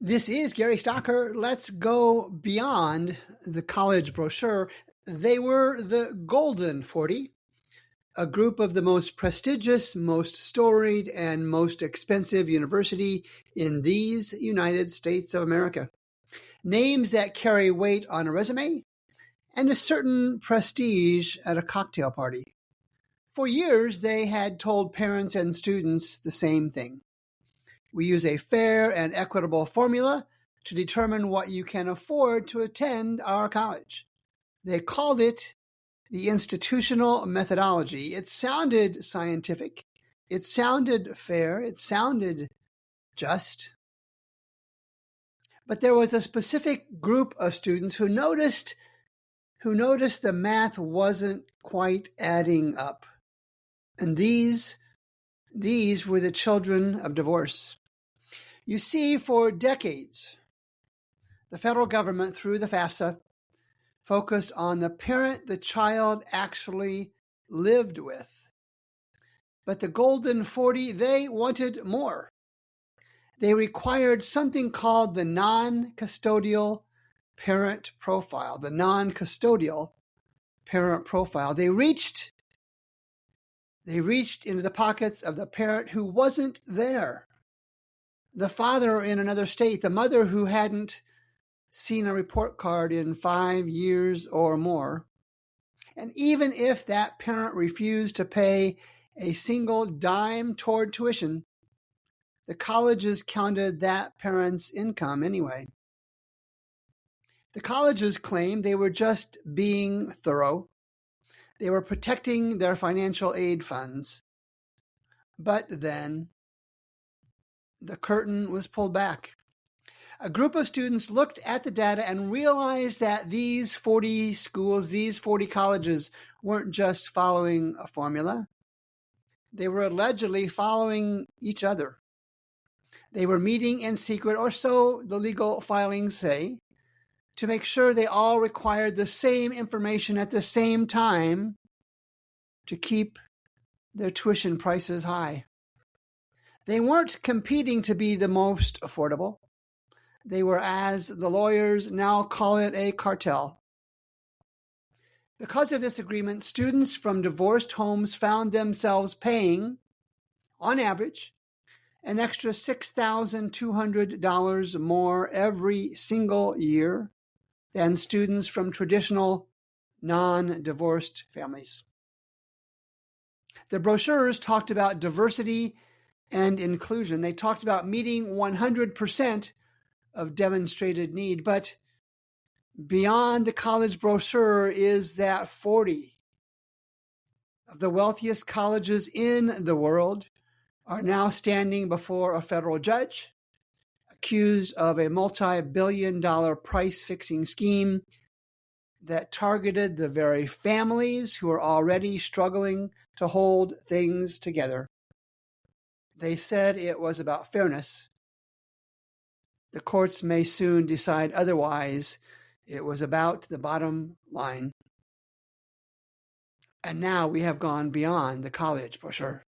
This is Gary Stocker. Let's go beyond the college brochure. They were the Golden 40, a group of the most prestigious, most storied, and most expensive university in these United States of America. Names that carry weight on a resume and a certain prestige at a cocktail party. For years, they had told parents and students the same thing. We use a fair and equitable formula to determine what you can afford to attend our college. They called it the institutional methodology. It sounded scientific. It sounded fair. It sounded just. But there was a specific group of students who noticed the math wasn't quite adding up. And these were the children of divorce. You see, for decades, the federal government, through the FAFSA, focused on the parent the child actually lived with. But the Golden 40, they wanted more. They required something called the non-custodial parent profile. The non-custodial parent profile. They reached into the pockets of the parent who wasn't there. The father in another state, the mother who hadn't seen a report card in 5 years or more. And even if that parent refused to pay a single dime toward tuition, the colleges counted that parent's income anyway. The colleges claimed they were just being thorough. They were protecting their financial aid funds. But then the curtain was pulled back. A group of students looked at the data and realized that these 40 schools, these 40 colleges, weren't just following a formula. They were allegedly following each other. They were meeting in secret, or so the legal filings say, to make sure they all required the same information at the same time to keep their tuition prices high. They weren't competing to be the most affordable. They were, as the lawyers now call it, a cartel. Because of this agreement, students from divorced homes found themselves paying, on average, an extra $6,200 more every single year than students from traditional non-divorced families. The brochures talked about diversity and inclusion. They talked about meeting 100% of demonstrated need, but beyond the college brochure is that 40 of the wealthiest colleges in the world are now standing before a federal judge, accused of a multi-billion-dollar price-fixing scheme that targeted the very families who are already struggling to hold things together. They said it was about fairness. The courts may soon decide otherwise. It was about the bottom line. And now we have gone beyond the college brochure.